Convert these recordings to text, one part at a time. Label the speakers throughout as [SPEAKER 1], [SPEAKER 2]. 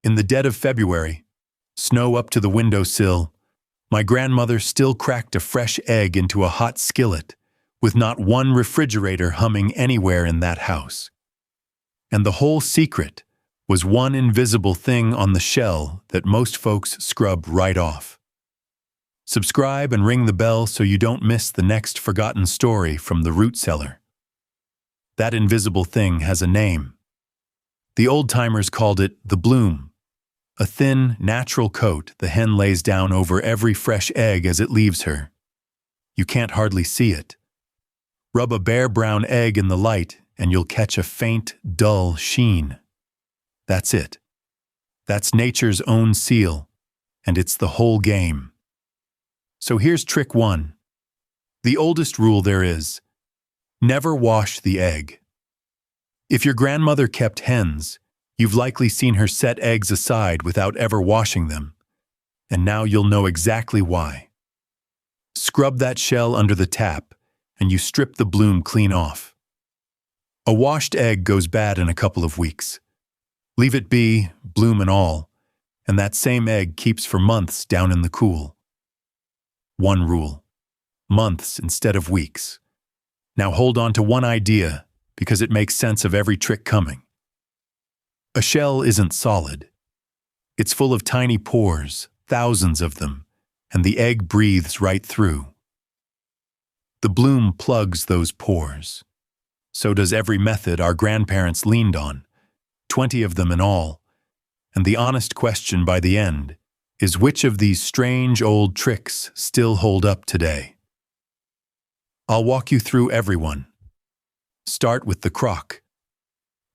[SPEAKER 1] In the dead of February, snow up to the windowsill, my grandmother still cracked a fresh egg into a hot skillet, with not one refrigerator humming anywhere in that house. And the whole secret was one invisible thing on the shell that most folks scrub right off. Subscribe and ring the bell so you don't miss the next forgotten story from the root cellar. That invisible thing has a name. The old-timers called it the bloom, a thin, natural coat the hen lays down over every fresh egg as it leaves her. You can't hardly see it. Rub a bare brown egg in the light and you'll catch a faint, dull sheen. That's it. That's nature's own seal, and it's the whole game. So here's trick 1. The oldest rule there is: never wash the egg. If your grandmother kept hens, you've likely seen her set eggs aside without ever washing them, and now you'll know exactly why. Scrub that shell under the tap, and you strip the bloom clean off. A washed egg goes bad in a couple of weeks. Leave it be, bloom and all, and that same egg keeps for months down in the cool. One rule: months instead of weeks. Now hold on to one idea, because it makes sense of every trick coming. A shell isn't solid. It's full of tiny pores, thousands of them, and the egg breathes right through. The bloom plugs those pores. So does every method our grandparents leaned on, 20 of them in all, and the honest question by the end is which of these strange old tricks still hold up today. I'll walk you through every one. Start with the crock.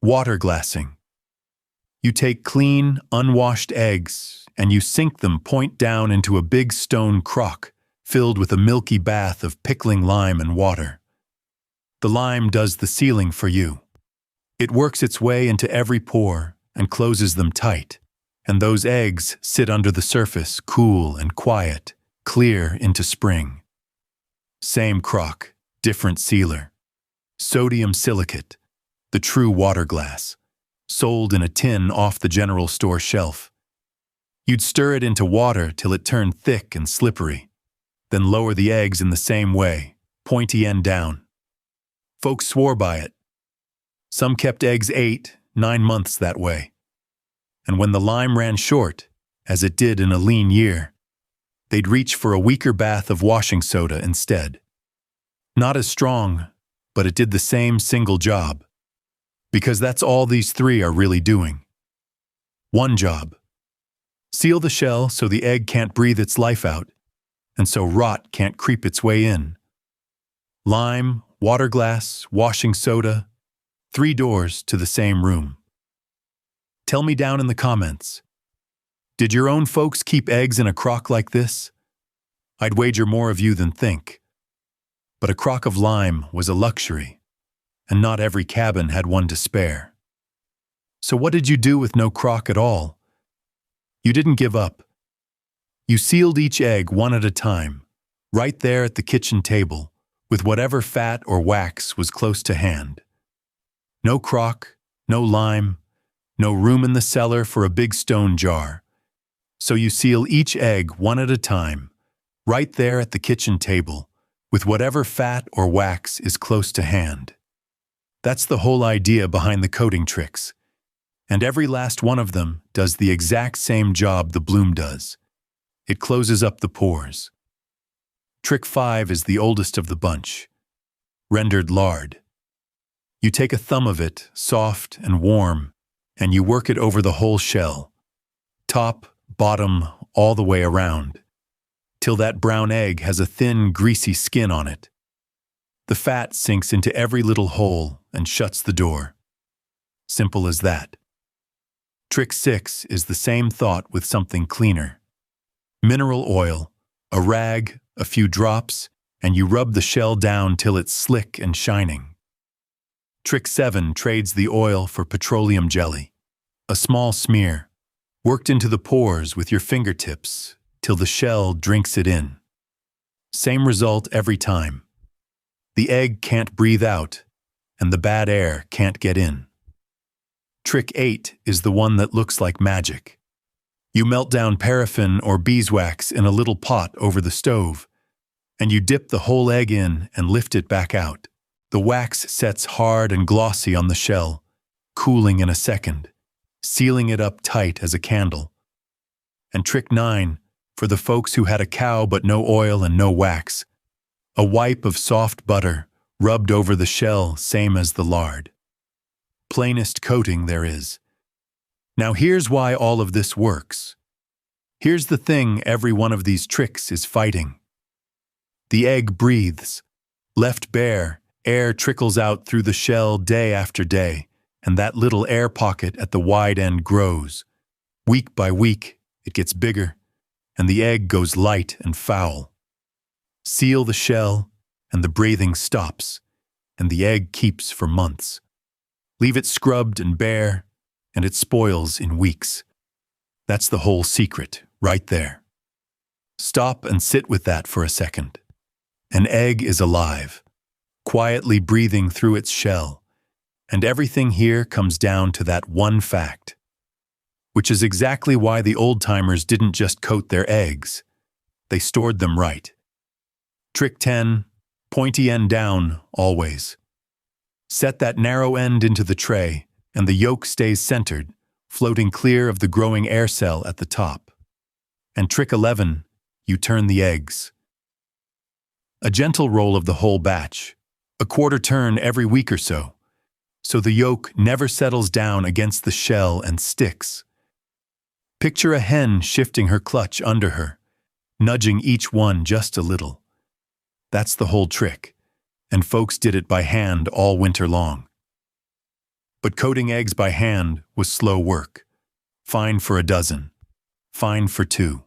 [SPEAKER 1] Water glassing. You take clean, unwashed eggs and you sink them point down into a big stone crock filled with a milky bath of pickling lime and water. The lime does the sealing for you. It works its way into every pore and closes them tight, and those eggs sit under the surface cool and quiet, clear into spring. Same crock, different sealer. Sodium silicate, the true water glass, sold in a tin off the general store shelf. You'd stir it into water till it turned thick and slippery, then lower the eggs in the same way, pointy-end-down. Folks swore by it. Some kept eggs 8, 9 months that way. And when the lime ran short, as it did in a lean year, they'd reach for a weaker bath of washing soda instead. Not as strong, but it did the same single job. Because that's all these 3 are really doing. One job: seal the shell so the egg can't breathe its life out, and so rot can't creep its way in. Lime, water glass, washing soda, 3 doors to the same room. Tell me down in the comments, did your own folks keep eggs in a crock like this? I'd wager more of you than think. But a crock of lime was a luxury, and not every cabin had one to spare. So what did you do with no crock at all? You didn't give up. You sealed each egg one at a time, right there at the kitchen table, with whatever fat or wax was close to hand. No crock, no lime, no room in the cellar for a big stone jar. So you seal each egg one at a time, right there at the kitchen table, with whatever fat or wax is close to hand. That's the whole idea behind the coating tricks. And every last one of them does the exact same job the bloom does. It closes up the pores. Trick 5 is the oldest of the bunch. Rendered lard. You take a thumb of it, soft and warm, and you work it over the whole shell, top, bottom, all the way around, till that brown egg has a thin, greasy skin on it. The fat sinks into every little hole and shuts the door. Simple as that. Trick 6 is the same thought with something cleaner. Mineral oil, a rag, a few drops, and you rub the shell down till it's slick and shining. Trick 7 trades the oil for petroleum jelly, a small smear, worked into the pores with your fingertips till the shell drinks it in. Same result every time. The egg can't breathe out, and the bad air can't get in. Trick 8 is the one that looks like magic. You melt down paraffin or beeswax in a little pot over the stove, and you dip the whole egg in and lift it back out. The wax sets hard and glossy on the shell, cooling in a second, sealing it up tight as a candle. And trick 9, for the folks who had a cow but no oil and no wax, a wipe of soft butter rubbed over the shell, same as the lard. Plainest coating there is. Now here's why all of this works. Here's the thing every one of these tricks is fighting. The egg breathes. Left bare, air trickles out through the shell day after day, and that little air pocket at the wide end grows. Week by week, it gets bigger, and the egg goes light and foul. Seal the shell, and the breathing stops, and the egg keeps for months. Leave it scrubbed and bare, and it spoils in weeks. That's the whole secret, right there. Stop and sit with that for a second. An egg is alive, quietly breathing through its shell, and everything here comes down to that one fact, which is exactly why the old-timers didn't just coat their eggs. They stored them right. Trick 10, pointy end down, always. Set that narrow end into the tray, and the yolk stays centered, floating clear of the growing air cell at the top. And trick 11, you turn the eggs. A gentle roll of the whole batch, a quarter turn every week or so the yolk never settles down against the shell and sticks. Picture a hen shifting her clutch under her, nudging each one just a little. That's the whole trick, and folks did it by hand all winter long. But coating eggs by hand was slow work. Fine for a dozen, fine for 2.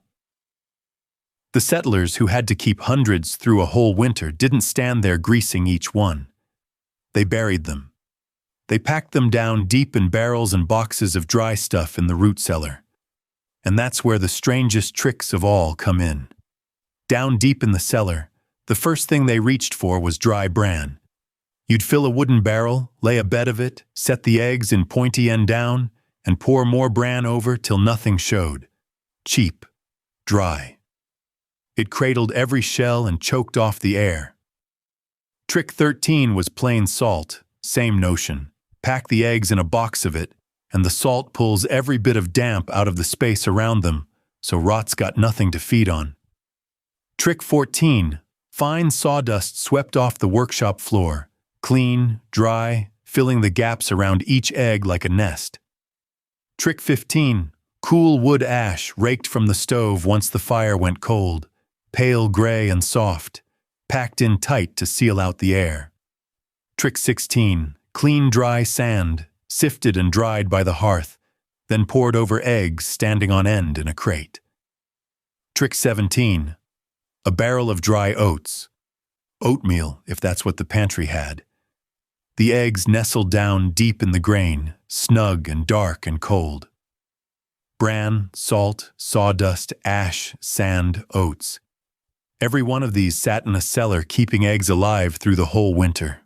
[SPEAKER 1] The settlers who had to keep hundreds through a whole winter didn't stand there greasing each one. They buried them. They packed them down deep in barrels and boxes of dry stuff in the root cellar. And that's where the strangest tricks of all come in. Down deep in the cellar, the first thing they reached for was dry bran. You'd fill a wooden barrel, lay a bed of it, set the eggs in pointy end down, and pour more bran over till nothing showed. Cheap, dry. It cradled every shell and choked off the air. Trick 13 was plain salt, same notion. Pack the eggs in a box of it, and the salt pulls every bit of damp out of the space around them, so rot's got nothing to feed on. Trick 14, fine sawdust swept off the workshop floor, clean, dry, filling the gaps around each egg like a nest. Trick 15, cool wood ash raked from the stove once the fire went cold, pale gray and soft, packed in tight to seal out the air. Trick 16, clean dry sand, sifted and dried by the hearth, then poured over eggs standing on end in a crate. Trick 17, a barrel of dry oats. Oatmeal, if that's what the pantry had. The eggs nestled down deep in the grain, snug and dark and cold. Bran, salt, sawdust, ash, sand, oats. Every one of these sat in a cellar keeping eggs alive through the whole winter.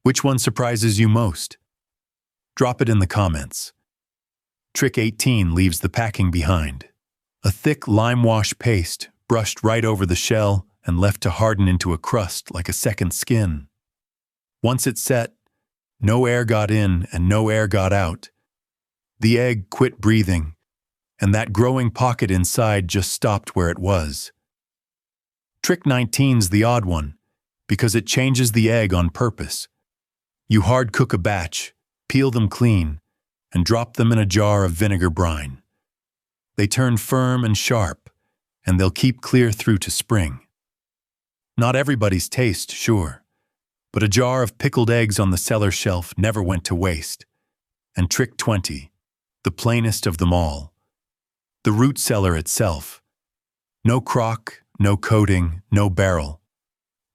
[SPEAKER 1] Which one surprises you most? Drop it in the comments. Trick 18 leaves the packing behind. A thick lime-wash paste brushed right over the shell and left to harden into a crust like a second skin. Once it set, no air got in and no air got out. The egg quit breathing, and that growing pocket inside just stopped where it was. Trick 19's the odd one, because it changes the egg on purpose. You hard cook a batch, peel them clean, and drop them in a jar of vinegar brine. They turn firm and sharp, and they'll keep clear through to spring. Not everybody's taste, sure, but a jar of pickled eggs on the cellar shelf never went to waste. And trick 20, the plainest of them all. The root cellar itself. No crock, no coating, no barrel.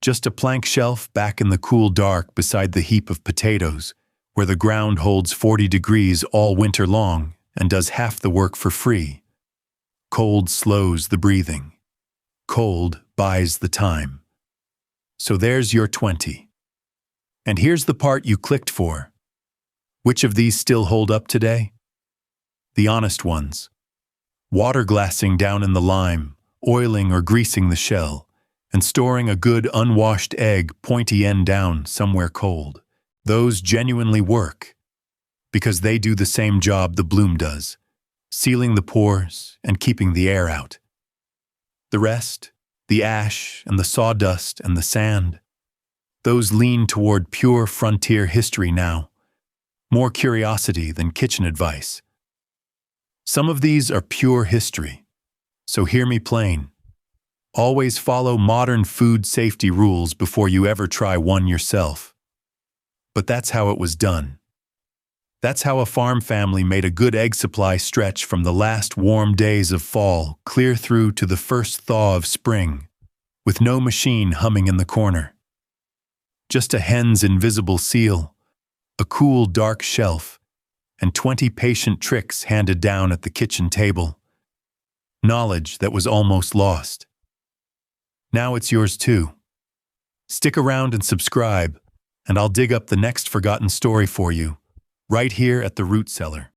[SPEAKER 1] Just a plank shelf back in the cool dark beside the heap of potatoes, where the ground holds 40 degrees all winter long and does half the work for free. Cold slows the breathing. Cold buys the time. So there's your 20. And here's the part you clicked for. Which of these still hold up today? The honest ones. Water glassing down in the lime, oiling or greasing the shell, and storing a good unwashed egg pointy-end-down somewhere cold. Those genuinely work, because they do the same job the bloom does, sealing the pores and keeping the air out. The rest, the ash and the sawdust and the sand, those lean toward pure frontier history now, more curiosity than kitchen advice. Some of these are pure history, so hear me plain. Always follow modern food safety rules before you ever try one yourself. But that's how it was done. That's how a farm family made a good egg supply stretch from the last warm days of fall clear through to the first thaw of spring, with no machine humming in the corner. Just a hen's invisible seal, a cool dark shelf, and 20 patient tricks handed down at the kitchen table. Knowledge that was almost lost. Now it's yours too. Stick around and subscribe, and I'll dig up the next forgotten story for you, right here at the Root Cellar.